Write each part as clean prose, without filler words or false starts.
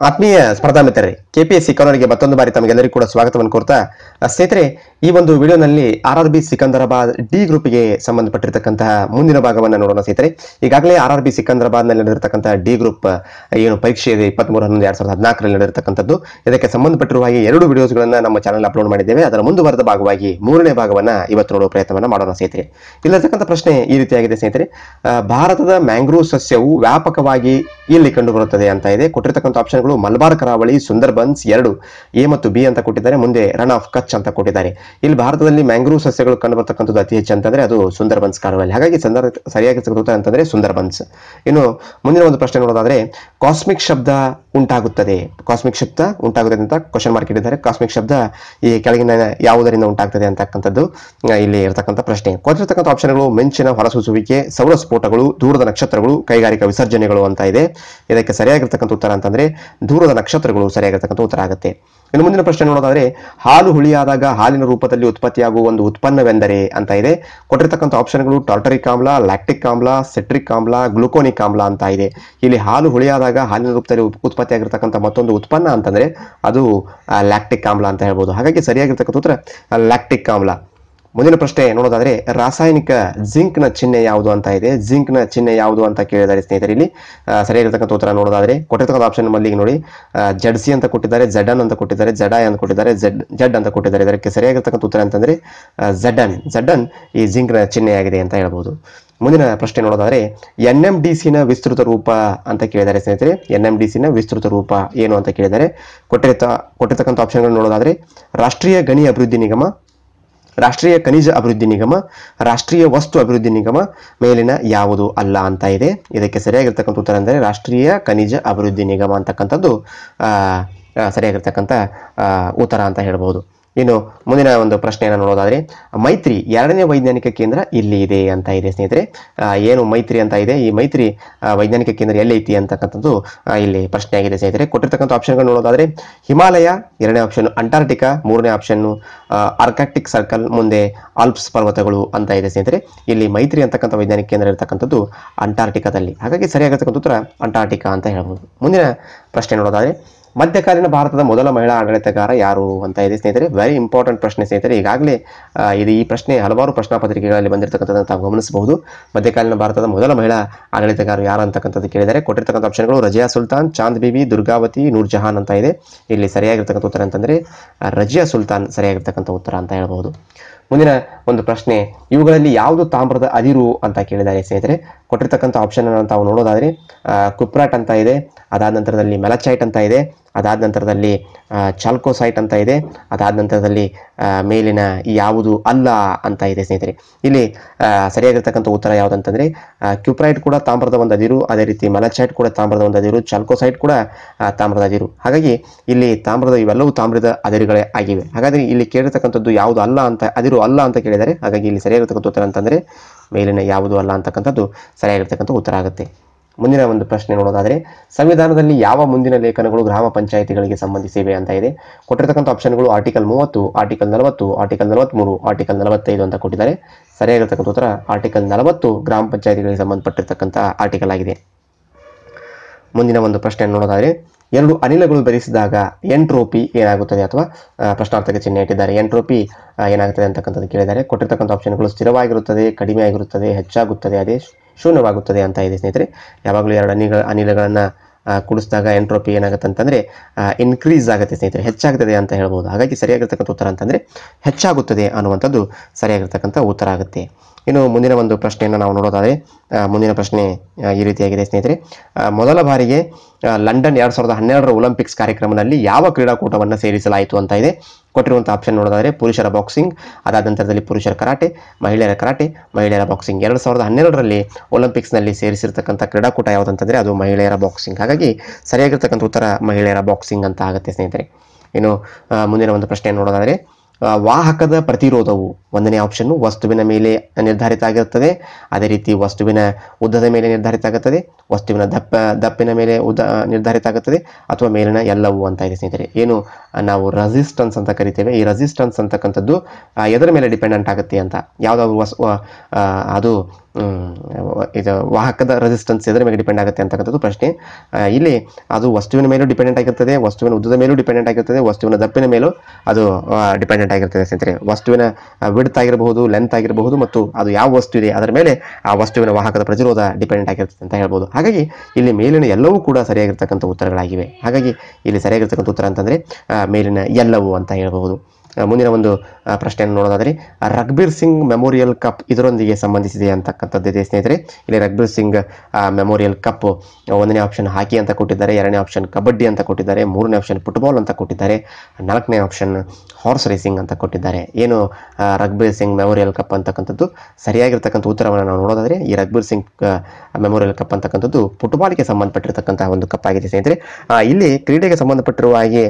ಆತ್ಮೀಯ ಸ್ಪರ್ಧಾ ಮಿತ್ರರೇ, ಕೆಪಿಎಸ್ಸಿ ಕನ್ನಡಿಗೆ ಮತ್ತೊಂದು ಬಾರಿ ತಮಗೆಲ್ಲರಿಗೂ ಕೂಡ ಸ್ವಾಗತವನ್ನು ಕೋರ್ತಾ ಸ್ನೇಹಿತರೆ, ಈ ಒಂದು ವಿಡಿಯೋನಲ್ಲಿ RRB ಸಿಕಂದರಾಬಾದ್ ಡಿ ಗ್ರೂಪ್ಗೆ ಸಂಬಂಧಪಟ್ಟಿರತಕ್ಕಂತಹ ಮುಂದಿನ ಭಾಗವನ್ನು ನೋಡೋಣ. ಸ್ನೇಹಿತರೆ, ಈಗಾಗಲೇ RRB ಸಿಕಂದರಾಬಾದ್ ನಲ್ಲಿ ನಡೆದಿರತಕ್ಕಂತಹ ಡಿ ಗ್ರೂಪ್ ಏನು ಪರೀಕ್ಷೆ ಇದೆ 23/11/2014 ನಡೆದಿರತಕ್ಕಂಥದ್ದು. ಇದಕ್ಕೆ ಸಂಬಂಧಪಟ್ಟಿರುವ ಹಾಗೆ 2 ವಿಡಿಯೋಸ್ಗಳನ್ನು ನಮ್ಮ ಚಾನಲ್ ಅಪ್ಲೋಡ್ ಮಾಡಿದ್ದೇವೆ. ಅದರ ಮುಂದುವರೆದ ಭಾಗವಾಗಿ 3ನೇ ಭಾಗವನ್ನು ಇವತ್ತು ನೋಡುವ ಪ್ರಯತ್ನವನ್ನು ಮಾಡೋಣ. ಸ್ನೇಹಿತರೆ, ಇಲ್ಲಿರತಕ್ಕಂಥ ಪ್ರಶ್ನೆ ಈ ರೀತಿಯಾಗಿದೆ. ಸ್ನೇಹಿತರೆ, ಭಾರತದ ಮ್ಯಾಂಗ್ರೋವ್ ಸಸ್ಯವು ವ್ಯಾಪಕವಾಗಿ ಇಲ್ಲಿ ಕಂಡುಬರುತ್ತದೆ ಅಂತ ಇದೆ. ಕೊಟ್ಟಿರತಕ್ಕಂಥ ಆಪ್ಷನ್ಗಳು ಮಲಬಾರ್ ಕರಾವಳಿ, ಸುಂದರ್ಬನ್ಸ್ 2 ಎ ಮತ್ತು ಬಿ ಅಂತ ಕೊಟ್ಟಿದ್ದಾರೆ. ಮುಂದೆ ರನ್ ಆಫ್ ಕಚ್ ಅಂತ ಕೊಟ್ಟಿದ್ದಾರೆ. ಇಲ್ಲಿ ಭಾರತದಲ್ಲಿ ಮ್ಯಾಂಗ್ರೋವ್ ಸಸ್ಯಗಳು ಕಂಡುಬರ್ತಕ್ಕಂಥದ್ದು ಅತಿ ಹೆಚ್ಚು ಅಂತಂದ್ರೆ ಅದು ಸುಂದರ್ಬನ್ಸ್ ಕರಾವಳಿ. ಹಾಗಾಗಿ ಸರಿಯಾಗಿ ಉತ್ತರ ಅಂತಂದ್ರೆ ಸುಂದರ್ಬನ್ಸ್. ಇನ್ನು ಮುಂದಿನ ಒಂದು ಪ್ರಶ್ನೆ ನೋಡೋದಾದ್ರೆ, ಕಾಸ್ಮಿಕ್ ಶಬ್ದ ಉಂಟಾಗುತ್ತದೆ. ಕಾಸ್ಮಿಕ್ ಶಬ್ದ ಉಂಟಾಗುತ್ತದೆ ಅಂತ ಕ್ವಶನ್ ಮಾರ್ಕ್ ಇಟ್ಟಿದ್ದಾರೆ. ಕಾಸ್ಮಿಕ್ ಶಬ್ದ ಈ ಕೆಳಗಿನ ಯಾವುದರಿಂದ ಉಂಟಾಗ್ತದೆ ಅಂತಕ್ಕಂಥದ್ದು ಇಲ್ಲಿ ಇರತಕ್ಕಂಥ ಪ್ರಶ್ನೆ. ಕೊಟ್ಟಿರತಕ್ಕಂಥ ಆಪ್ಷನ್ಗಳು ಮಿಂಚಿನ ಹೊರಸೂಸುವಿಕೆ, ಸೌರ ಸ್ಫೋಟಗಳು, ದೂರದ ನಕ್ಷತ್ರಗಳು, ಕೈಗಾರಿಕಾ ವಿಸರ್ಜನೆಗಳು ಅಂತ ಇದೆ. ಇದಕ್ಕೆ ಸರಿಯಾಗಿರ್ತಕ್ಕಂಥ ಉತ್ತರ ಅಂತಂದ್ರೆ ದೂರದ ನಕ್ಷತ್ರಗಳು ಸರಿಯಾಗಿರ್ತಕ್ಕಂಥ ಉತ್ತರ ಆಗುತ್ತೆ. ಇನ್ನು ಮುಂದಿನ ಪ್ರಶ್ನೆ ನೋಡೋದಾದ್ರೆ, ಹಾಲು ಹುಳಿಯಾದಾಗ ಹಾಲಿನ ರೂಪದಲ್ಲಿ ಉತ್ಪತ್ತಿಯಾಗುವ ಒಂದು ಉತ್ಪನ್ನವೆಂದರೆ ಅಂತ ಇದೆ. ಕೊಟ್ಟಿರತಕ್ಕಂಥ ಆಪ್ಷನ್ಗಳು ಟಾರ್ಟರಿಕ್ ಆಮ್ಲ, ಲ್ಯಾಕ್ಟಿಕ್ ಆಮ್ಲ, ಸಿಟ್ರಿಕ್ ಆಮ್ಲ, ಗ್ಲುಕೋನಿಕ್ ಆಮ್ಲ ಅಂತ ಇದೆ. ಇಲ್ಲಿ ಹಾಲು ಹುಳಿಯಾದಾಗ ಹಾಲಿನ ರೂಪದಲ್ಲಿ ಉತ್ಪತ್ತಿಯಾಗಿರ್ತಕ್ಕಂಥ ಮತ್ತೊಂದು ಉತ್ಪನ್ನ ಅಂತಂದ್ರೆ ಅದು ಲ್ಯಾಕ್ಟಿಕ್ ಆಮ್ಲ ಅಂತ ಹೇಳ್ಬೋದು. ಹಾಗಾಗಿ ಸರಿಯಾಗಿರ್ತಕ್ಕಂಥ ಉತ್ತರ ಲ್ಯಾಕ್ಟಿಕ್ ಆಮ್ಲ. ಮುಂದಿನ ಪ್ರಶ್ನೆ ನೋಡೋದಾದ್ರೆ, ರಾಸಾಯನಿಕ ಜಿಂಕ್ ನ ಚಿಹ್ನೆ ಯಾವುದು ಅಂತ ಇದೆ. ಜಿಂಕ್ ನ ಚಿಹ್ನೆ ಯಾವುದು ಅಂತ ಕೇಳಿದ್ದಾರೆ ಸ್ನೇಹಿತರೆ. ಇಲ್ಲಿ ಸರಿಯಾಗಿರ್ತಕ್ಕಂಥ ಉತ್ತರ ನೋಡೋದಾದ್ರೆ ಕೊಟ್ಟಿರ್ತಕ್ಕಂಥ ಆಪ್ಷನ್ ಮಲ್ಲಿಗೆ ನೋಡಿ, ZC ಅಂತ ಕೊಟ್ಟಿದ್ದಾರೆ, ZN ಅಂತ ಕೊಟ್ಟಿದ್ದಾರೆ, ZI ಅಂತ ಕೊಟ್ಟಿದ್ದಾರೆ, Z ಅಂತ ಕೊಟ್ಟಿದ್ದಾರೆ. ಇದಕ್ಕೆ ಸರಿಯಾಗಿರ್ತಕ್ಕಂಥ ಉತ್ತರ ಅಂತಂದ್ರೆ ZN ಈ ಜಿಂಕ್ ನ ಚಿಹ್ನೆಯಾಗಿದೆ ಅಂತ ಹೇಳ್ಬೋದು. ಮುಂದಿನ ಪ್ರಶ್ನೆ ನೋಡೋದಾದ್ರೆ, NMDC ನ ವಿಸ್ತೃತ ರೂಪ ಅಂತ ಕೇಳಿದ್ದಾರೆ ಸ್ನೇಹಿತರೆ. NMDC ನ ವಿಸ್ತೃತ ರೂಪ ಏನು ಅಂತ ಕೇಳಿದ್ದಾರೆ. ಕೊಟ್ಟಿರ್ತಕ್ಕಂಥ ಆಪ್ಷನ್ಗಳು ನೋಡೋದಾದ್ರೆ, ರಾಷ್ಟ್ರೀಯ ಗಣಿ ಅಭಿವೃದ್ಧಿ ನಿಗಮ, ರಾಷ್ಟ್ರೀಯ ಖನಿಜ ಅಭಿವೃದ್ಧಿ ನಿಗಮ, ರಾಷ್ಟ್ರೀಯ ವಸ್ತು ಅಭಿವೃದ್ಧಿ ನಿಗಮ, ಮೇಲಿನ ಯಾವುದು ಅಲ್ಲ ಅಂತ ಇದೆ. ಇದಕ್ಕೆ ಸರಿಯಾಗಿರ್ತಕ್ಕಂಥ ಉತ್ತರ ಅಂದರೆ ರಾಷ್ಟ್ರೀಯ ಖನಿಜ ಅಭಿವೃದ್ಧಿ ನಿಗಮ ಅಂತಕ್ಕಂಥದ್ದು ಸರಿಯಾಗಿರ್ತಕ್ಕಂಥ ಉತ್ತರ ಅಂತ ಹೇಳ್ಬೋದು. ಇನ್ನು ಮುಂದಿನ ಒಂದು ಪ್ರಶ್ನೆಯನ್ನು ನೋಡೋದಾದ್ರೆ, ಮೈತ್ರಿ 2ನೇ ವೈಜ್ಞಾನಿಕ ಕೇಂದ್ರ ಇಲ್ಲಿ ಇದೆ ಅಂತ ಇದೆ ಸ್ನೇಹಿತರೆ. ಏನು ಮೈತ್ರಿ ಅಂತ ಇದೆ, ಈ ಮೈತ್ರಿ ವೈಜ್ಞಾನಿಕ ಕೇಂದ್ರ ಎಲ್ಲೈತಿ ಅಂತಕ್ಕಂಥದ್ದು ಇಲ್ಲಿ ಪ್ರಶ್ನೆ ಆಗಿದೆ ಸ್ನೇಹಿತರೆ. ಕೊಟ್ಟಿರ್ತಕ್ಕಂಥ ಆಪ್ಷನ್ಗಳು ನೋಡೋದಾದ್ರೆ, ಹಿಮಾಲಯ 2ನೇ ಆಪ್ಷನ್, ಅಂಟಾರ್ಟಿಕಾ 3ನೇ ಆಪ್ಷನ್, ಆರ್ಕಾಟಿಕ್ ಸರ್ಕಲ್, ಮುಂದೆ ಆಲ್ಪ್ಸ್ ಪರ್ವತಗಳು ಅಂತ ಇದೆ ಸ್ನೇಹಿತರೆ. ಇಲ್ಲಿ ಮೈತ್ರಿ ಅಂತಕ್ಕಂಥ ವೈಜ್ಞಾನಿಕ ಕೇಂದ್ರ ಇರತಕ್ಕಂಥದ್ದು ಅಂಟಾರ್ಟಿಕಾದಲ್ಲಿ. ಹಾಗಾಗಿ ಸರಿಯಾಗಿರ್ತಕ್ಕಂಥ ಉತ್ತರ ಅಂಟಾರ್ಟಿಕಾ ಅಂತ ಹೇಳ್ಬೋದು. ಮುಂದಿನ ಪ್ರಶ್ನೆ ನೋಡೋದಾದ್ರೆ, ಮಧ್ಯಕಾಲೀನ ಭಾರತದ ಮೊದಲ ಮಹಿಳಾ ಆಡಳಿತಗಾರ ಯಾರು ಅಂತ ಇದೆ ಸ್ನೇಹಿತರೆ. ವೆರಿ ಇಂಪಾರ್ಟೆಂಟ್ ಪ್ರಶ್ನೆ ಸ್ನೇಹಿತರೆ. ಈಗಾಗಲೇ ಈ ಪ್ರಶ್ನೆ ಹಲವಾರು ಪ್ರಶ್ನಾ ಪತ್ರಿಕೆಗಳಲ್ಲಿ ಬಂದಿರತಕ್ಕಂಥದ್ದನ್ನು ತಾವು ಗಮನಿಸಬಹುದು. ಮಧ್ಯಕಾಲೀನ ಭಾರತದ ಮೊದಲ ಮಹಿಳಾ ಆಡಳಿತಗಾರ ಯಾರು ಅಂತಕ್ಕಂಥದ್ದು ಕೇಳಿದರೆ. ಕೊಟ್ಟಿರ್ತಕ್ಕಂಥ ಆಪ್ಷನ್ಗಳು ರಜಿಯಾ ಸುಲ್ತಾನ್, ಚಾಂದ್ ಬಿಬಿ, ದುರ್ಗಾವತಿ, ನೂರ್ ಜಹಾನ್ ಅಂತ ಇದೆ. ಇಲ್ಲಿ ಸರಿಯಾಗಿರ್ತಕ್ಕಂಥ ಉತ್ತರ ಅಂತಂದ್ರೆ ರಜಿಯಾ ಸುಲ್ತಾನ್ ಸರಿಯಾಗಿರ್ತಕ್ಕಂಥ ಉತ್ತರ ಅಂತ ಹೇಳ್ಬಹುದು. ಮುಂದಿನ ಒಂದು ಪ್ರಶ್ನೆ, ಇವುಗಳಲ್ಲಿ ಯಾವುದು ತಾಮ್ರದ ಅದಿರು ಅಂತ ಕೇಳಿದ್ದಾರೆ ಸ್ನೇಹಿತರೆ. ಕೊಟ್ಟಿರ್ತಕ್ಕಂಥ ಆಪ್ಷನ್ ಅನ್ನು ತಾವು ನೋಡೋದಾದ್ರೆ ಕುಪ್ರಾಟ್ ಅಂತ ಇದೆ, ಅದಾದ ನಂತರದಲ್ಲಿ ಮೆಲಚೈಟ್ ಅಂತ ಇದೆ, ಅದಾದ ನಂತರದಲ್ಲಿ ಚಾಲ್ಕೋಸೈಟ್ ಅಂತ ಇದೆ, ಅದಾದ ನಂತರದಲ್ಲಿ ಮೇಲಿನ ಯಾವುದು ಅಲ್ಲ ಅಂತ ಇದೆ ಸ್ನೇಹಿತರೆ. ಇಲ್ಲಿ ಸರಿಯಾಗಿರ್ತಕ್ಕಂಥ ಉತ್ತರ ಯಾವುದಂತಂದ್ರೆ ಕ್ಯೂಪ್ರೈಟ್ ಕೂಡ ತಾಮ್ರದ ಒಂದು ಅದಿರು, ಅದೇ ರೀತಿ ಮೆಲಚೈಟ್ ಕೂಡ ತಾಮ್ರದ ಒಂದು ಅದಿರು, ಚಾಲ್ಕೋಸೈಟ್ ಕೂಡ ತಾಮ್ರದ ಅದಿರು. ಹಾಗಾಗಿ ಇಲ್ಲಿ ಇವೆಲ್ಲವೂ ತಾಮ್ರದ ಅದಿರುಗಳೇ ಆಗಿವೆ. ಹಾಗಾದ್ರೆ ಇಲ್ಲಿ ಕೇಳಿರ್ತಕ್ಕಂಥದ್ದು ಯಾವುದು ಅಲ್ಲ ಅಂತ, ಅದಿರು ಅಲ್ಲ ಅಂತ ಕೇಳಿದರೆ. ಹಾಗಾಗಿ ಇಲ್ಲಿ ಸರಿಯಾಗಿರ್ತಕ್ಕಂಥ ಉತ್ತರ ಅಂತಂದ್ರೆ ಮೇಲಿನ ಯಾವುದು ಅಲ್ಲ ಅಂತಕ್ಕಂಥದ್ದು ಸರಿಯಾಗಿರ್ತಕ್ಕಂಥ ಉತ್ತರ ಆಗುತ್ತೆ. ಮುಂದಿನ ಒಂದು ಪ್ರಶ್ನೆ ನೋಡೋದಾದ್ರೆ, ಸಂವಿಧಾನದಲ್ಲಿ ಯಾವ ಮುಂದಿನ ಲೇಖನಗಳು ಗ್ರಾಮ ಪಂಚಾಯಿತಿಗಳಿಗೆ ಸಂಬಂಧಿಸಿವೆ ಅಂತ ಇದೆ. ಕೊಟ್ಟಿರ್ತಕ್ಕಂಥ ಆಪ್ಷನ್ಗಳು ಆರ್ಟಿಕಲ್ 30, ಆರ್ಟಿಕಲ್ 40, ಆರ್ಟಿಕಲ್ 43, ಆರ್ಟಿಕಲ್ 45 ಅಂತ ಕೊಟ್ಟಿದ್ದಾರೆ. ಸರಿಯಾಗಿರ್ತಕ್ಕಂಥ ಉತ್ತರ ಆರ್ಟಿಕಲ್ 40 ಗ್ರಾಮ ಪಂಚಾಯಿತಿಗಳಿಗೆ ಸಂಬಂಧಪಟ್ಟಿರ್ತಕ್ಕಂಥ ಆರ್ಟಿಕಲ್ ಆಗಿದೆ. ಮುಂದಿನ ಒಂದು ಪ್ರಶ್ನೆ ನೋಡೋದಾದ್ರೆ, 2 ಅನಿಲಗಳು ಬೆರೆಸಿದಾಗ ಎಂಟ್ರೋಪಿ ಏನಾಗುತ್ತದೆ ಅಥವಾ ಪ್ರಶ್ನಾರ್ಥಕ ಚಿಹ್ನೆ ಇಟ್ಟಿದ್ದಾರೆ. ಎಂಟ್ರೋಪಿ ಏನಾಗುತ್ತದೆ ಅಂತಕ್ಕಂಥದ್ದು ಕೇಳಿದ್ದಾರೆ. ಕೊಟ್ಟಿರ್ತಕ್ಕಂಥ ಆಪ್ಷನ್ಗಳು ಸ್ಥಿರವಾಗಿರುತ್ತದೆ, ಕಡಿಮೆ ಆಗಿರುತ್ತದೆ, ಹೆಚ್ಚಾಗುತ್ತದೆ, ಅದೇ ಶೂನ್ಯವಾಗುತ್ತದೆ ಅಂತ ಇದೆ ಸ್ನೇಹಿತರೆ. ಯಾವಾಗಲೂ 2 ಅನಿಲಗಳನ್ನು ಕೂಡಿಸಿದಾಗ ಎಂಟ್ರೋಪಿ ಏನಾಗುತ್ತೆ ಅಂತಂದ್ರೆ ಇನ್ಕ್ರೀಸ್ ಆಗುತ್ತೆ ಸ್ನೇಹಿತರೆ, ಹೆಚ್ಚಾಗುತ್ತದೆ ಅಂತ ಹೇಳ್ಬೋದು. ಹಾಗಾಗಿ ಸರಿಯಾಗಿರ್ತಕ್ಕಂಥ ಉತ್ತರ ಅಂತಂದ್ರೆ ಹೆಚ್ಚಾಗುತ್ತದೆ ಅನ್ನುವಂಥದ್ದು ಸರಿಯಾಗಿರ್ತಕ್ಕಂಥ ಉತ್ತರ ಆಗುತ್ತೆ. ಇನ್ನು ಮುಂದಿನ ಒಂದು ಪ್ರಶ್ನೆಯನ್ನು ನಾವು ನೋಡೋದಾದ್ರೆ, ಮುಂದಿನ ಪ್ರಶ್ನೆ ಈ ರೀತಿಯಾಗಿದೆ ಸ್ನೇಹಿತರೆ. ಮೊದಲ ಬಾರಿಗೆ ಲಂಡನ್ 2012ರ ಒಲಿಂಪಿಕ್ಸ್ ಕಾರ್ಯಕ್ರಮದಲ್ಲಿ ಯಾವ ಕ್ರೀಡಾಕೂಟವನ್ನು ಸೇರಿಸಲಾಯಿತು ಅಂತ ಇದೆ. ಕೊಟ್ಟಿರುವಂಥ ಆಪ್ಷನ್ ನೋಡೋದಾದ್ರೆ ಪುರುಷರ ಬಾಕ್ಸಿಂಗ್, ಅದಾದ ನಂತರದಲ್ಲಿ ಪುರುಷರ ಕರಾಟೆ, ಮಹಿಳೆಯರ ಬಾಕ್ಸಿಂಗ್. 2012ರಲ್ಲಿ ಒಲಿಂಪಿಕ್ಸ್ನಲ್ಲಿ ಸೇರಿಸಿರ್ತಕ್ಕಂಥ ಕ್ರೀಡಾಕೂಟ ಯಾವುದಂತಂದ್ರೆ ಅದು ಮಹಿಳೆಯರ ಬಾಕ್ಸಿಂಗ್. ಹಾಗಾಗಿ ಸರಿಯಾಗಿರ್ತಕ್ಕಂಥ ಉತ್ತರ ಮಹಿಳೆಯರ ಬಾಕ್ಸಿಂಗ್ ಅಂತ ಆಗುತ್ತೆ ಸ್ನೇಹಿತರೆ. ಇನ್ನು ಮುಂದಿನ ಒಂದು ಪ್ರಶ್ನೆ ನೋಡೋದಾದ್ರೆ, ವಾಹಕದ ಪ್ರತಿರೋಧವು ಒಂದನೇ ಆಪ್ಷನ್ ವಸ್ತುವಿನ ಮೇಲೆ ನಿರ್ಧಾರಿತ ಆಗಿರುತ್ತದೆ, ಅದೇ ರೀತಿ ವಸ್ತುವಿನ ಉದ್ದದ ಮೇಲೆ ನಿರ್ಧಾರಿತ ಆಗುತ್ತದೆ, ವಸ್ತುವಿನ ದಪ್ಪಿನ ಮೇಲೆ ನಿರ್ಧಾರಿತ ಆಗುತ್ತದೆ, ಅಥವಾ ಮೇಲಿನ ಎಲ್ಲವೂ ಅಂತ ಇದೆ ಸ್ನೇಹಿತರೆ. ಏನು ನಾವು ರೆಸಿಸ್ಟೆನ್ಸ್ ಅಂತ ಕರಿತೇವೆ, ಈ ರೆಸಿಸ್ಟೆನ್ಸ್ ಅಂತಕ್ಕಂಥದ್ದು ಎದರ ಮೇಲೆ ಡಿಪೆಂಡೆಂಟ್ ಆಗುತ್ತೆ ಅಂತ, ಯಾವುದಾದ್ರು ಅದು ಇದು ವಾಹಕದ ರೆಸಿಸ್ಟೆನ್ಸ್ ಎದರ ಮೇಲೆ ಡಿಪೆಂಡ್ ಆಗುತ್ತೆ ಅಂತಕ್ಕಂಥದ್ದು ಪ್ರಶ್ನೆ. ಇಲ್ಲಿ ಅದು ವಸ್ತುವಿನ ಮೇಲೂ ಡಿಪೆಂಡೆಂಟ್ ಆಗಿರ್ತದೆ, ವಸ್ತುವಿನ ಉದ್ದದ ಮೇಲೂ ಡಿಪೆಂಡೆಂಟ್ ಆಗಿರ್ತದೆ, ವಸ್ತುವಿನ ದಪ್ಪಿನ ಮೇಲೂ ಅದು ಡಿಪೆಂಡೆಂಟ್ ಆಗಿರ್ತದೆ ಸ್ನೇಹಿತರೆ. ವಸ್ತುವಿನ ವಿಡ್ತ್ ಆಗಿರಬಹುದು, ಲೆಂತ್ ಆಗಿರಬಹುದು, ಮತ್ತು ಅದು ಯಾವ ವಸ್ತು ಇದೆ ಅದರ ಮೇಲೆ ಆ ವಸ್ತುವಿನ ವಾಹಕದ ಪ್ರತಿರೋಧ ಡಿಪೆಂಡೆಂಟ್ ಆಗಿರ್ತದೆ ಅಂತ ಹೇಳ್ಬೋದು. ಹಾಗಾಗಿ ಇಲ್ಲಿ ಮೇಲಿನ ಎಲ್ಲವೂ ಕೂಡ ಸರಿಯಾಗಿರ್ತಕ್ಕಂಥ ಉತ್ತರಗಳಾಗಿವೆ. ಹಾಗಾಗಿ ಇಲ್ಲಿ ಸರಿಯಾಗಿರ್ತಕ್ಕಂಥ ಉತ್ತರ ಅಂತಂದ್ರೆ ಮೇಲಿನ ಎಲ್ಲವೂ ಅಂತ ಹೇಳ್ಬಹುದು. ಮುಂದಿನ ಒಂದು ಪ್ರಶ್ನೆಯನ್ನು ನೋಡೋದಾದರೆ ರಘುಬೀರ್ ಸಿಂಗ್ ಮೆಮೋರಿಯಲ್ ಕಪ್ ಇದರೊಂದಿಗೆ ಸಂಬಂಧಿಸಿದೆ ಅಂತಕ್ಕಂಥದ್ದಿದೆ ಸ್ನೇಹಿತರೆ. ಇಲ್ಲಿ ರಘುಬೀರ್ ಸಿಂಗ್ ಮೆಮೋರಿಯಲ್ ಕಪ್ ಒಂದನೇ ಆಪ್ಷನ್ ಹಾಕಿ ಅಂತ ಕೊಟ್ಟಿದ್ದಾರೆ, ಎರಡನೇ ಆಪ್ಷನ್ ಕಬಡ್ಡಿ ಅಂತ ಕೊಟ್ಟಿದ್ದಾರೆ, ಮೂರನೇ ಆಪ್ಷನ್ ಫುಟ್ಬಾಲ್ ಅಂತ ಕೊಟ್ಟಿದ್ದಾರೆ, ನಾಲ್ಕನೇ ಆಪ್ಷನ್ ಹಾರ್ಸ್ ರೇಸಿಂಗ್ ಅಂತ ಕೊಟ್ಟಿದ್ದಾರೆ. ಏನು ರಘುಬೀರ್ ಸಿಂಗ್ ಮೆಮೋರಿಯಲ್ ಕಪ್ ಅಂತಕ್ಕಂಥದ್ದು ಸರಿಯಾಗಿರ್ತಕ್ಕಂಥ ಉತ್ತರವನ್ನು ನಾವು ನೋಡೋದಾದರೆ ಈ ರಘುಬೀರ್ ಸಿಂಗ್ ಮೆಮೋರಿಯಲ್ ಕಪ್ ಅಂತಕ್ಕಂಥದ್ದು ಫುಟ್ಬಾಲ್ಗೆ ಸಂಬಂಧಪಟ್ಟಿರ್ತಕ್ಕಂತಹ ಒಂದು ಕಪ್ ಆಗಿದೆ ಸ್ನೇಹಿತರೆ. ಇಲ್ಲಿ ಕ್ರೀಡೆಗೆ ಸಂಬಂಧಪಟ್ಟಿರುವ ಹಾಗೆ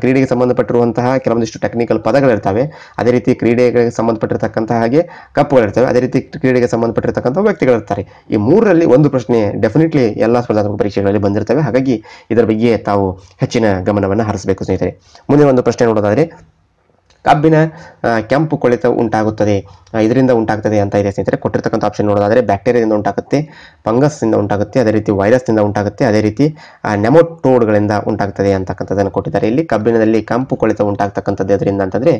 ಕ್ರೀಡೆಗೆ ಸಂಬಂಧಪಟ್ಟಿರುವಂತಹ ಕೆಲವೊಂದಿಷ್ಟು ಟೆಕ್ನಿಕಲ್ ಪದಗಳಿರ್ತವೆ, ಅದೇ ರೀತಿ ಕ್ರೀಡೆಗೆ ಸಂಬಂಧಪಟ್ಟಿರ್ತಕ್ಕಂತಹ ಹಾಗೆ ಕಪ್ಪುಗಳಿರ್ತವೆ, ಅದೇ ರೀತಿ ಕ್ರೀಡೆಗೆ ಸಂಬಂಧಪಟ್ಟಿರ್ತಕ್ಕಂಥ ವ್ಯಕ್ತಿಗಳಿರ್ತಾರೆ. ಈ ಮೂರರಲ್ಲಿ ಒಂದು ಪ್ರಶ್ನೆ ಡೆಫಿನೆಟ್ಲಿ ಎಲ್ಲ ಸ್ಪರ್ಧಾತ್ಮಕ ಪರೀಕ್ಷೆಗಳಲ್ಲಿ ಬಂದಿರ್ತವೆ. ಹಾಗಾಗಿ ಇದರ ಬಗ್ಗೆ ತಾವು ಹೆಚ್ಚಿನ ಗಮನವನ್ನು ಹರಿಸಬೇಕು ಸ್ನೇಹಿತರೆ. ಮುಂದಿನ ಒಂದು ಪ್ರಶ್ನೆ ನೋಡೋದಾದರೆ ಕಬ್ಬಿನ ಕೆಂಪು ಕೊಳೆತ ಉಂಟಾಗುತ್ತದೆ, ಇದರಿಂದ ಉಂಟಾಗ್ತದೆ ಅಂತ ಇದೆ ಸ್ನೇಹಿತರೆ. ಕೊಟ್ಟಿರ್ತಕ್ಕಂಥ ಆಪ್ಷನ್ ನೋಡೋದಾದರೆ ಬ್ಯಾಕ್ಟೀರಿಯಾದಿಂದ ಉಂಟಾಗುತ್ತೆ, ಫಂಗಸ್ನಿಂದ ಉಂಟಾಗುತ್ತೆ, ಅದೇ ರೀತಿ ವೈರಸ್ನಿಂದ ಉಂಟಾಗುತ್ತೆ, ಅದೇ ರೀತಿ ನೆಮೋಟೋಡ್ಗಳಿಂದ ಉಂಟಾಗ್ತದೆ ಅಂತಕ್ಕಂಥದ್ದನ್ನು ಕೊಟ್ಟಿದ್ದಾರೆ. ಇಲ್ಲಿ ಕಬ್ಬಿಣದಲ್ಲಿ ಕೆಂಪು ಕೊಳೆತ ಉಂಟಾಗ್ತಕ್ಕಂಥದ್ದು ಅದರಿಂದ ಅಂತಂದರೆ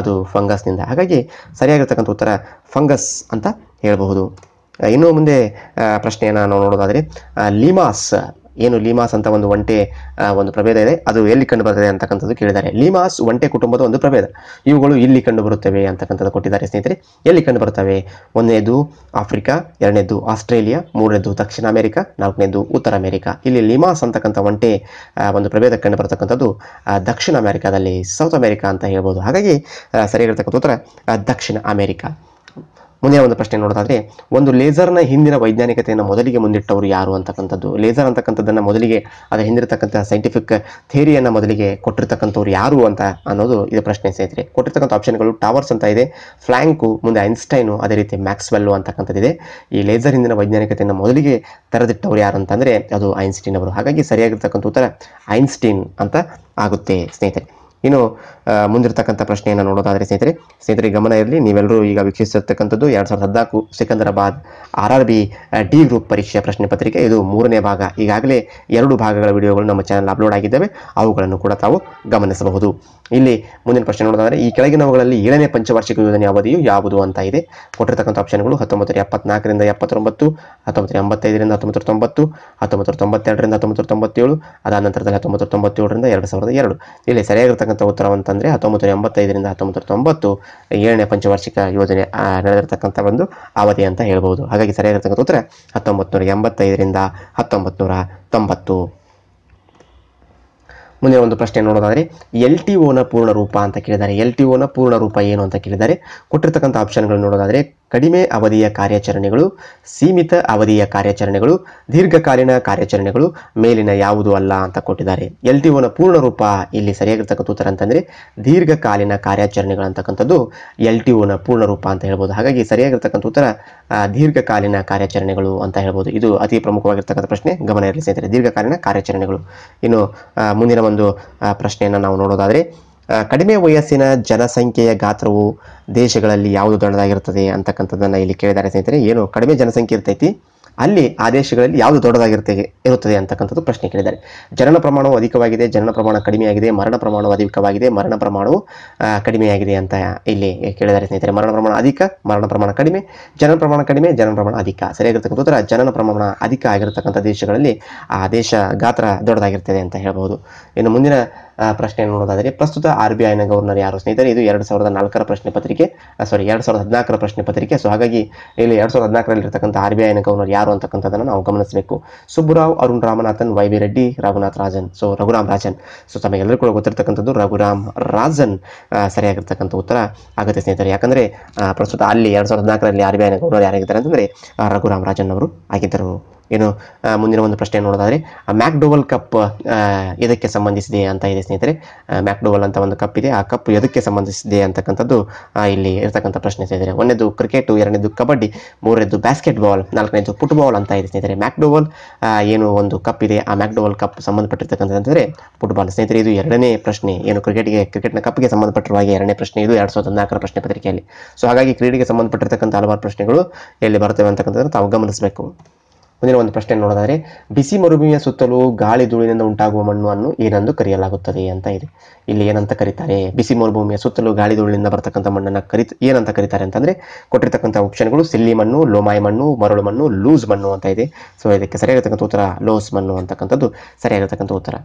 ಅದು ಫಂಗಸ್ನಿಂದ. ಹಾಗಾಗಿ ಸರಿಯಾಗಿರ್ತಕ್ಕಂಥ ಉತ್ತರ ಫಂಗಸ್ ಅಂತ ಹೇಳಬಹುದು. ಇನ್ನು ಮುಂದೆ ಪ್ರಶ್ನೆಯನ್ನು ನಾವು ನೋಡೋದಾದರೆ ಲಿಮಾಸ್, ಏನು ಲಿಮಾಸ್ ಅಂತ ಒಂದು ಒಂಟೆ ಒಂದು ಪ್ರಭೇದ ಇದೆ, ಅದು ಎಲ್ಲಿ ಕಂಡು ಬರ್ತದೆ ಅಂತಕ್ಕಂಥದ್ದು ಕೇಳಿದ್ದಾರೆ. ಲಿಮಾಸ್ ಒಂಟೆ ಕುಟುಂಬದ ಒಂದು ಪ್ರಭೇದ, ಇವುಗಳು ಇಲ್ಲಿ ಕಂಡು ಬರುತ್ತವೆ ಅಂತಕ್ಕಂಥದ್ದು ಕೊಟ್ಟಿದ್ದಾರೆ ಸ್ನೇಹಿತರೆ. ಎಲ್ಲಿ ಕಂಡು ಬರ್ತವೆ? ಒಂದನೇದು ಆಫ್ರಿಕಾ, ಎರಡನೇದು ಆಸ್ಟ್ರೇಲಿಯಾ, ಮೂರನೇದು ದಕ್ಷಿಣ ಅಮೆರಿಕ, ನಾಲ್ಕನೇದು ಉತ್ತರ ಅಮೆರಿಕ. ಇಲ್ಲಿ ಲಿಮಾಸ್ ಅಂತಕ್ಕಂಥ ಒಂಟೆ ಒಂದು ಪ್ರಭೇದ ಕಂಡು ಬರ್ತಕ್ಕಂಥದ್ದು ದಕ್ಷಿಣ ಅಮೆರಿಕಾದಲ್ಲಿ, ಸೌತ್ ಅಮೆರಿಕ ಅಂತ ಹೇಳ್ಬೋದು. ಹಾಗಾಗಿ ಸರಿಯಾಗಿರ್ತಕ್ಕಂಥ ಉತ್ತರ ದಕ್ಷಿಣ ಅಮೆರಿಕ. ಮುಂದಿನ ಒಂದು ಪ್ರಶ್ನೆ ನೋಡೋದಾದ್ರೆ ಒಂದು ಲೇಸರ್ನ ಹಿಂದಿನ ವೈಜ್ಞಾನಿಕತೆಯನ್ನು ಮೊದಲಿಗೆ ಮುಂದಿಟ್ಟವರು ಯಾರು ಅಂತಕ್ಕಂಥದ್ದು. ಲೇಸರ್ ಅಂತಕ್ಕಂಥದ್ದನ್ನು ಮೊದಲಿಗೆ ಅದರ ಹಿಂದಿರತಕ್ಕಂಥ ಸೈಂಟಿಫಿಕ್ ಥಿಯರಿಯನ್ನು ಮೊದಲಿಗೆ ಕೊಟ್ಟಿರ್ತಕ್ಕಂಥವ್ರು ಯಾರು ಅಂತ ಅನ್ನೋದು ಇದು ಪ್ರಶ್ನೆ ಸ್ನೇಹಿತರೆ. ಕೊಟ್ಟಿರ್ತಕ್ಕಂಥ ಆಪ್ಷನ್ಗಳು ಟಾವರ್ಸ್ ಅಂತ ಇದೆ, ಫ್ಲ್ಯಾಂಕು, ಮುಂದೆ ಐನ್ಸ್ಟೈನು, ಅದೇ ರೀತಿ ಮ್ಯಾಕ್ಸ್ವೆಲ್ಲು ಅಂತಕ್ಕಂಥದ್ದಿದೆ. ಈ ಲೇಸರ್ ಹಿಂದಿನ ವೈಜ್ಞಾನಿಕತೆಯನ್ನು ಮೊದಲಿಗೆ ತೆರೆದಿಟ್ಟವರು ಯಾರು ಅಂತಂದರೆ ಅದು ಐನ್ಸ್ಟೀನ್ ಅವರು. ಹಾಗಾಗಿ ಸರಿಯಾಗಿರ್ತಕ್ಕಂಥ ಉತ್ತರ ಐನ್ಸ್ಟೀನ್ ಅಂತ ಆಗುತ್ತೆ ಸ್ನೇಹಿತರೆ. ಇನ್ನು ಮುಂದಿರತಕ್ಕಂಥ ಪ್ರಶ್ನೆಯನ್ನು ನೋಡೋದಾದರೆ ಸ್ನೇಹಿತರೆ ಗಮನ ಇರಲಿ, ನೀವೆಲ್ಲರೂ ಈಗ ವೀಕ್ಷಿಸಿರ್ತಕ್ಕಂಥದ್ದು 2014 ಸಿಕಂದರಾಬಾದ್ RRB ಡಿ ಗ್ರೂಪ್ ಪರೀಕ್ಷೆಯ ಪ್ರಶ್ನೆ ಪತ್ರಿಕೆ. ಇದು 3ನೇ ಭಾಗ. ಈಗಾಗಲೇ 2 ಭಾಗಗಳ ವಿಡಿಯೋಗಳು ನಮ್ಮ ಚಾನಲ್ ಅಪ್ಲೋಡ್ ಆಗಿದ್ದಾವೆ, ಅವುಗಳನ್ನು ಕೂಡ ತಾವು ಗಮನಿಸಬಹುದು. ಇಲ್ಲಿ ಮುಂದಿನ ಪ್ರಶ್ನೆ ನೋಡೋದಾದರೆ ಈ ಕೆಳಗಿನವುಗಳಲ್ಲಿ 7ನೇ ಪಂಚವಾರ್ಷಿಕ ಯೋಜನೆಯ ಅವಧಿಯು ಯಾವುದು ಅಂತ ಇದೆ. ಕೊಟ್ಟಿರ್ತಕ್ಕಂಥ ಆಪ್ಷನ್ಗಳು 1974ರಿಂದ 79, 1985ರಿಂದ 1990, 1992ರಿಂದ 1997, ಅದಾದ ನಂತರದಲ್ಲಿ 1997ರಿಂದ 2002. ಇಲ್ಲಿ ಸರಿಯಾಗಿರ್ತಕ್ಕಂಥ ಉತ್ತರ ಅಂತಂದರೆ 1985ರಿಂದ 1990 7ನೇ ಪಂಚವಾರ್ಷಿಕ ಯೋಜನೆ ನಡೆದಿರ್ತಕ್ಕಂಥ ಒಂದು ಅವಧಿ ಅಂತ ಹೇಳ್ಬೋದು. ಹಾಗಾಗಿ ಸರಿಯಾಗಿರ್ತಕ್ಕಂಥ ಉತ್ತರ 1985ರಿಂದ 1990. ಮುಂದಿನ ಒಂದು ಪ್ರಶ್ನೆ ನೋಡೋದಾದರೆ LTOನ ಪೂರ್ಣ ರೂಪ ಅಂತ ಕೇಳಿದ್ದಾರೆ. LTOನ ಪೂರ್ಣ ರೂಪ ಏನು ಅಂತ ಕೇಳಿದ್ದಾರೆ. ಕೊಟ್ಟಿರ್ತಕ್ಕಂಥ ಆಪ್ಷನ್ಗಳು ನೋಡೋದಾದರೆ ಕಡಿಮೆ ಅವಧಿಯ ಕಾರ್ಯಾಚರಣೆಗಳು, ಸೀಮಿತ ಅವಧಿಯ ಕಾರ್ಯಾಚರಣೆಗಳು, ದೀರ್ಘಕಾಲೀನ ಕಾರ್ಯಾಚರಣೆಗಳು, ಮೇಲಿನ ಯಾವುದು ಅಲ್ಲ ಅಂತ ಕೊಟ್ಟಿದ್ದಾರೆ. LTOನ ಪೂರ್ಣ ರೂಪ ಇಲ್ಲಿ ಸರಿಯಾಗಿರ್ತಕ್ಕಂಥ ಉತ್ತರ ಅಂತಂದರೆ ದೀರ್ಘಕಾಲೀನ ಕಾರ್ಯಾಚರಣೆಗಳು ಅಂತಕ್ಕಂಥದ್ದು LTOನ ಪೂರ್ಣ ರೂಪ ಅಂತ ಹೇಳ್ಬೋದು. ಹಾಗಾಗಿ ಸರಿಯಾಗಿರ್ತಕ್ಕಂಥ ಉತ್ತರ ದೀರ್ಘಕಾಲೀನ ಕಾರ್ಯಾಚರಣೆಗಳು ಅಂತ ಹೇಳ್ಬೋದು. ಇದು ಅತಿ ಪ್ರಮುಖವಾಗಿರ್ತಕ್ಕಂಥ ಪ್ರಶ್ನೆ, ಗಮನ ಇರಲಿ ಸ್ನೇಹಿತರೆ, ದೀರ್ಘಕಾಲೀನ ಕಾರ್ಯಾಚರಣೆಗಳು. ಇನ್ನು ಮುಂದಿನ ಒಂದು ಪ್ರಶ್ನೆಯನ್ನು ನಾವು ನೋಡೋದಾದರೆ ಕಡಿಮೆ ವಯಸ್ಸಿನ ಜನಸಂಖ್ಯೆಯ ಗಾತ್ರವು ದೇಶಗಳಲ್ಲಿ ಯಾವುದು ದೊಡ್ಡದಾಗಿರುತ್ತದೆ ಅಂತಕ್ಕಂಥದ್ದನ್ನು ಇಲ್ಲಿ ಕೇಳಿದ್ದಾರೆ ಸ್ನೇಹಿತರೆ. ಏನು ಕಡಿಮೆ ಜನಸಂಖ್ಯೆ ಇರ್ತೈತಿ ಅಲ್ಲಿ ಆ ದೇಶಗಳಲ್ಲಿ ಯಾವುದು ದೊಡ್ಡದಾಗಿರುತ್ತದೆ ಅಂತಕ್ಕಂಥದ್ದು ಪ್ರಶ್ನೆ ಕೇಳಿದ್ದಾರೆ. ಜನನ ಪ್ರಮಾಣವು ಅಧಿಕವಾಗಿದೆ, ಜನನ ಪ್ರಮಾಣ ಕಡಿಮೆಯಾಗಿದೆ, ಮರಣ ಪ್ರಮಾಣವು ಅಧಿಕವಾಗಿದೆ, ಮರಣ ಪ್ರಮಾಣವು ಕಡಿಮೆಯಾಗಿದೆ ಅಂತ ಇಲ್ಲಿ ಕೇಳಿದ್ದಾರೆ ಸ್ನೇಹಿತರೆ. ಮರಣ ಪ್ರಮಾಣ ಅಧಿಕ, ಮರಣ ಪ್ರಮಾಣ ಕಡಿಮೆ, ಜನನ ಪ್ರಮಾಣ ಕಡಿಮೆ, ಜನನ ಪ್ರಮಾಣ ಅಧಿಕ. ಸರಿಯಾಗಿರ್ತಕ್ಕಂಥ ಉತ್ತರ ಜನನ ಪ್ರಮಾಣ ಅಧಿಕ ಆಗಿರತಕ್ಕಂಥ ದೇಶಗಳಲ್ಲಿ ಆ ದೇಶ ಗಾತ್ರ ದೊಡ್ಡದಾಗಿರ್ತದೆ ಅಂತ ಹೇಳ್ಬೋದು. ಇನ್ನು ಮುಂದಿನ ಪ್ರಶ್ನೆ ನೋಡೋದಾದರೆ ಪ್ರಸ್ತುತ RBIನ ಗವರ್ನರ್ ಯಾರು ಸ್ನೇಹಿತರೆ. ಇದು 2004ರ ಪ್ರಶ್ನೆ ಪತ್ರಿಕೆ, 2014ರ ಪ್ರಶ್ನೆ ಪತ್ರಿಕೆ. ಸೊ ಹಾಗಾಗಿ ಇಲ್ಲಿ 2014ರಲ್ಲಿ ಇರತಕ್ಕಂಥ RBIನ ಗವರ್ನರ್ ಯಾರು ಅಂತಕ್ಕಂಥದ್ದನ್ನು ನಾವು ಗಮನಿಸಬೇಕು. Subburao, Arun Ramanathan, YV Reddy, Raghunath Rajan. So Raghuram Rajan. So ತಮಗೆಲ್ಲರೂ ಕೂಡ ಗೊತ್ತಿರ್ತಕ್ಕಂಥದ್ದು ರಘುರಾಮ್ ರಾಜನ್ ಸರಿಯಾಗಿರ್ತಕ್ಕಂಥ ಉತ್ತರ ಆಗುತ್ತೆ ಸ್ನೇಹಿತರೆ. ಯಾಕಂದರೆ ಪ್ರಸ್ತುತ ಅಲ್ಲಿ 2014ರಲ್ಲಿ RBIನ ಗವರ್ನರ್ ಯಾರಾಗಿದ್ದಾರೆ ಅಂತಂದರೆ ರಘುರಾಮ್ ರಾಜನ್ ಅವರು ಆಗಿದ್ದರು. ಏನು ಮುಂದಿನ ಒಂದು ಪ್ರಶ್ನೆ ನೋಡೋದಾದರೆ ಮ್ಯಾಕ್ಡೋವಲ್ ಕಪ್ ಎದಕ್ಕೆ ಸಂಬಂಧಿಸಿದೆ ಅಂತ ಇದೆ ಸ್ನೇಹಿತರೆ. ಮ್ಯಾಕ್ಡೋವಲ್ ಅಂತ ಒಂದು ಕಪ್ ಇದೆ, ಆ ಕಪ್ ಎದಕ್ಕೆ ಸಂಬಂಧಿಸಿದೆ ಅಂತಕ್ಕಂಥದ್ದು ಇಲ್ಲಿ ಇರತಕ್ಕಂಥ ಪ್ರಶ್ನೆ ಸ್ನೇಹಿತರೆ. ಒಂದನೇದು ಕ್ರಿಕೆಟ್, ಎರಡನೇದು ಕಬಡ್ಡಿ, ಮೂರನೇದು ಬಾಸ್ಕೆಟ್ಬಾಲ್, ನಾಲ್ಕನೇದು ಫುಟ್ಬಾಲ್ ಅಂತ ಇದೆ ಸ್ನೇಹಿತರೆ. ಮ್ಯಾಕ್ಡೋವಲ್ ಏನು ಒಂದು ಕಪ್ ಇದೆ, ಆ ಮ್ಯಾಕ್ಡೋವಲ್ ಕಪ್ ಸಂಬಂಧಪಟ್ಟಿರ್ತಕ್ಕಂಥದ್ದಂದರೆ ಫುಟ್ಬಾಲ್ ಸ್ನೇಹಿತರೆ. ಇದು ಎರಡನೇ ಪ್ರಶ್ನೆ, ಏನು ಕ್ರಿಕೆಟ್ನ ಕಪ್ಗೆ ಸಂಬಂಧಪಟ್ಟಿರುವ ಹಾಗೆ ಎರಡನೇ ಪ್ರಶ್ನೆ ಇದು 2014ರ ಪ್ರಶ್ನೆ ಪತ್ರಿಕೆಯಲ್ಲಿ. ಸೊ ಹಾಗಾಗಿ ಕ್ರೀಡೆಗೆ ಸಂಬಂಧಪಟ್ಟಿರ್ತಕ್ಕಂಥ ಹಲವಾರು ಪ್ರಶ್ನೆಗಳು ಎಲ್ಲಿ ಬರ್ತವೆ ಅಂತಕ್ಕಂಥದ್ದನ್ನು ತಾವು ಗಮನಿಸಬೇಕು. ಮುಂದಿನ ಒಂದು ಪ್ರಶ್ನೆ ನೋಡೋದಾದರೆ ಬಿಸಿ ಮರುಭೂಮಿಯ ಸುತ್ತಲೂ ಗಾಳಿ ಧೂಳಿನಿಂದ ಉಂಟಾಗುವ ಮಣ್ಣನ್ನು ಏನೆಂದು ಕರೆಯಲಾಗುತ್ತದೆ ಅಂತ ಇದೆ. ಇಲ್ಲಿ ಏನಂತ ಕರೀತಾರೆ, ಬಿಸಿ ಮರುಭೂಮಿಯ ಸುತ್ತಲೂ ಗಾಳಿ ಧೂಳಿನಿಂದ ಬರ್ತಕ್ಕಂಥ ಮಣ್ಣನ್ನು ಏನಂತ ಕರೀತಾರೆ ಅಂತಂದರೆ ಕೊಟ್ಟಿರ್ತಕ್ಕಂಥ ಆಪ್ಷನ್ಗಳು ಸಿಲ್ಲಿ ಮಣ್ಣು, ಲೋಮಾಯಿ ಮಣ್ಣು, ಮರಳು ಮಣ್ಣು, ಲೂಸ್ ಮಣ್ಣು ಅಂತ ಇದೆ. ಸೊ ಇದಕ್ಕೆ ಸರಿಯಾಗಿರ್ತಕ್ಕಂಥ ಉತ್ತರ ಲೋಸ್ ಮಣ್ಣು ಅಂತಕ್ಕಂಥದ್ದು ಸರಿಯಾಗಿರ್ತಕ್ಕಂಥ ಉತ್ತರ.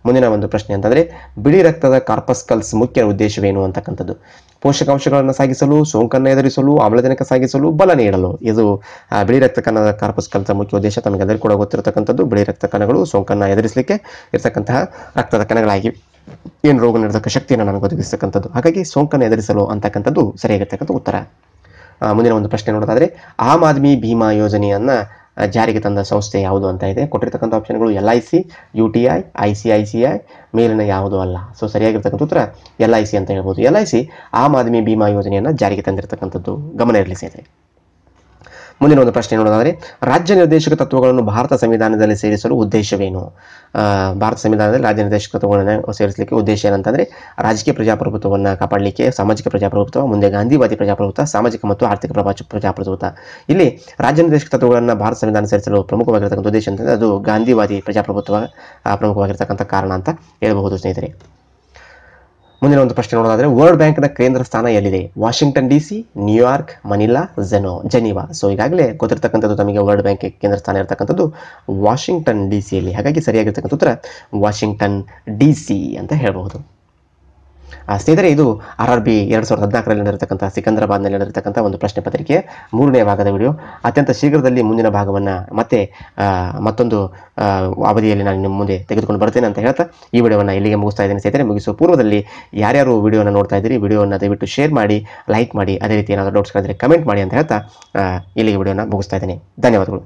ಮುಂದಿನ ಒಂದು ಪ್ರಶ್ನೆ ಅಂತಂದರೆ ಬಿಳಿ ರಕ್ತದ ಕಾರ್ಪಸ್ಕಲ್ಸ್ ಮುಖ್ಯ ಉದ್ದೇಶವೇನು ಅಂತಕ್ಕಂಥದ್ದು. ಪೋಷಕಾಂಶಗಳನ್ನು ಸಾಗಿಸಲು, ಸೋಂಕನ್ನು ಎದುರಿಸಲು, ಆಮ್ಲಜನಕ ಸಾಗಿಸಲು, ಬಲ ನೀಡಲು. ಇದು ಬಿಳಿ ರಕ್ತ ಕಣದ ಕಾರ್ಪಸ್ಕಲ್ಸ್ ಮುಖ್ಯ ಉದ್ದೇಶ ತಮಗೆಲ್ಲರಿಗೂ ಕೂಡ ಗೊತ್ತಿರತಕ್ಕಂಥದ್ದು. ಬಿಳಿ ರಕ್ತ ಕಣಗಳು ಸೋಂಕನ್ನು ಎದುರಿಸಲಿಕ್ಕೆ ಇರತಕ್ಕಂತಹ ರಕ್ತದ ಕಣಗಳಾಗಿ ಏನು ರೋಗ ನಿರೋಧಕ ಶಕ್ತಿಯನ್ನು ನಮಗೆ ಒದಗಿಸ್ತಕ್ಕಂಥದ್ದು. ಹಾಗಾಗಿ ಸೋಂಕನ್ನು ಎದುರಿಸಲು ಅಂತಕ್ಕಂಥದ್ದು ಸರಿಯಾಗಿರ್ತಕ್ಕಂಥ ಉತ್ತರ. ಮುಂದಿನ ಒಂದು ಪ್ರಶ್ನೆ ನೋಡೋದಾದರೆ ಆಮ್ ಆದ್ಮಿ ಭೀಮಾ ಯೋಜನೆಯನ್ನು ಜಾರಿಗೆ ತಂದ ಸಂಸ್ಥೆ ಯಾವುದು ಅಂತ ಇದೆ. ಕೊಟ್ಟಿರ್ತಕ್ಕಂಥ ಆಪ್ಷನ್ಗಳು LIC, UTI, ICICI, ಮೇಲಿನ ಯಾವುದೂ ಅಲ್ಲ. ಸೊ ಸರಿಯಾಗಿರ್ತಕ್ಕಂಥ ಉತ್ತರ LIC ಅಂತ ಹೇಳ್ಬೋದು. LIC ಆಮ್ ಆದ್ಮಿ ಭೀಮಾ ಯೋಜನೆಯನ್ನು ಜಾರಿಗೆ ತಂದಿರತಕ್ಕಂಥದ್ದು, ಗಮನ ಇರಲಿ ಸ್ನೇಹಿತರೆ. ಮುಂದಿನ ಒಂದು ಪ್ರಶ್ನೆ ನೋಡೋದಾದರೆ ರಾಜ್ಯ ನಿರ್ದೇಶಕ ತತ್ವಗಳನ್ನು ಭಾರತ ಸಂವಿಧಾನದಲ್ಲಿ ಸೇರಿಸಲು ಉದ್ದೇಶವೇನು. ಭಾರತ ಸಂವಿಧಾನದಲ್ಲಿ ರಾಜ್ಯ ನಿರ್ದೇಶಕ ತತ್ವಗಳನ್ನು ಸೇರಿಸಲಿಕ್ಕೆ ಉದ್ದೇಶ ಏನಂತಂದರೆ ರಾಜಕೀಯ ಪ್ರಜಾಪ್ರಭುತ್ವವನ್ನು ಕಾಪಾಡಲಿಕ್ಕೆ, ಸಾಮಾಜಿಕ ಪ್ರಜಾಪ್ರಭುತ್ವ, ಮುಂದೆ ಗಾಂಧಿವಾದಿ ಪ್ರಜಾಪ್ರಭುತ್ವ, ಸಾಮಾಜಿಕ ಮತ್ತು ಆರ್ಥಿಕ ಪ್ರಜಾಪ್ರಭುತ್ವ. ಇಲ್ಲಿ ರಾಜ್ಯ ನಿರ್ದೇಶಕ ತತ್ವಗಳನ್ನು ಭಾರತ ಸಂವಿಧಾನ ಸೇರಿಸಲು ಪ್ರಮುಖವಾಗಿರ್ತಕ್ಕಂಥ ಉದ್ದೇಶ ಅಂತಂದರೆ ಅದು ಗಾಂಧಿವಾದಿ ಪ್ರಜಾಪ್ರಭುತ್ವ ಪ್ರಮುಖವಾಗಿರ್ತಕ್ಕಂಥ ಕಾರಣ ಅಂತ ಹೇಳಬಹುದು ಸ್ನೇಹಿತರೆ. ಮುಂದಿನ ಒಂದು ಪ್ರಶ್ನೆ ನೋಡೋದಾದರೆ ವರ್ಲ್ಡ್ ಬ್ಯಾಂಕ್ನ ಕೇಂದ್ರ ಸ್ಥಾನ ಎಲ್ಲಿದೆ. Washington DC, New York, Manila, Geneva. So ಈಗಾಗಲೇ ಗೊತ್ತಿರತಕ್ಕಂಥದ್ದು ತಮಗೆ ವರ್ಲ್ಡ್ ಬ್ಯಾಂಕ್ ಕೇಂದ್ರ ಸ್ಥಾನ ಇರತಕ್ಕಂಥದ್ದು ವಾಷಿಂಗ್ಟನ್ DCಯಲ್ಲಿ. ಹಾಗಾಗಿ ಸರಿಯಾಗಿರ್ತಕ್ಕಂಥ ಉತ್ತರ ವಾಷಿಂಗ್ಟನ್ DC ಅಂತ ಹೇಳಬಹುದು. ಸ್ನೇಹಿತರೆ, ಇದು RRB 2014ರಲ್ಲಿ ನಡೆದಿರತಕ್ಕಂಥ ಸಿಕಂದರಾಬಾದ್ನಲ್ಲಿ ನಡೆದಿರತಕ್ಕಂಥ ಒಂದು ಪ್ರಶ್ನೆ ಪತ್ರಿಕೆಯ 3ನೇ ಭಾಗದ ವಿಡಿಯೋ. ಅತ್ಯಂತ ಶೀಘ್ರದಲ್ಲಿ ಮುಂದಿನ ಭಾಗವನ್ನು ಮತ್ತೆ ಮತ್ತೊಂದು ಅವಧಿಯಲ್ಲಿ ನಾನು ನಿಮ್ಮ ಮುಂದೆ ತೆಗೆದುಕೊಂಡು ಬರ್ತೇನೆ ಅಂತ ಹೇಳ್ತಾ ಈ ವಿಡಿಯೋವನ್ನು ಇಲ್ಲಿಗೆ ಮುಗಿಸ್ತಾ ಇದ್ದೀನಿ ಸ್ನೇಹಿತರೆ. ಮುಗಿಸುವ ಪೂರ್ವದಲ್ಲಿ ಯಾರ್ಯಾರು ವಿಡಿಯೋನ ನೋಡ್ತಾ ಇದ್ದೀರಿ, ವಿಡಿಯೋವನ್ನು ದಯವಿಟ್ಟು ಶೇರ್ ಮಾಡಿ, ಲೈಕ್ ಮಾಡಿ, ಅದೇ ರೀತಿ ಏನಾದರೂ ಡೌಟ್ಸ್ಗಳಿದ್ರೆ ಕಮೆಂಟ್ ಮಾಡಿ ಅಂತ ಹೇಳ್ತಾ ಇಲ್ಲಿಗೆ ವಿಡಿಯೋನ ಮುಗಿಸ್ತಾ ಇದ್ದೀನಿ. ಧನ್ಯವಾದಗಳು.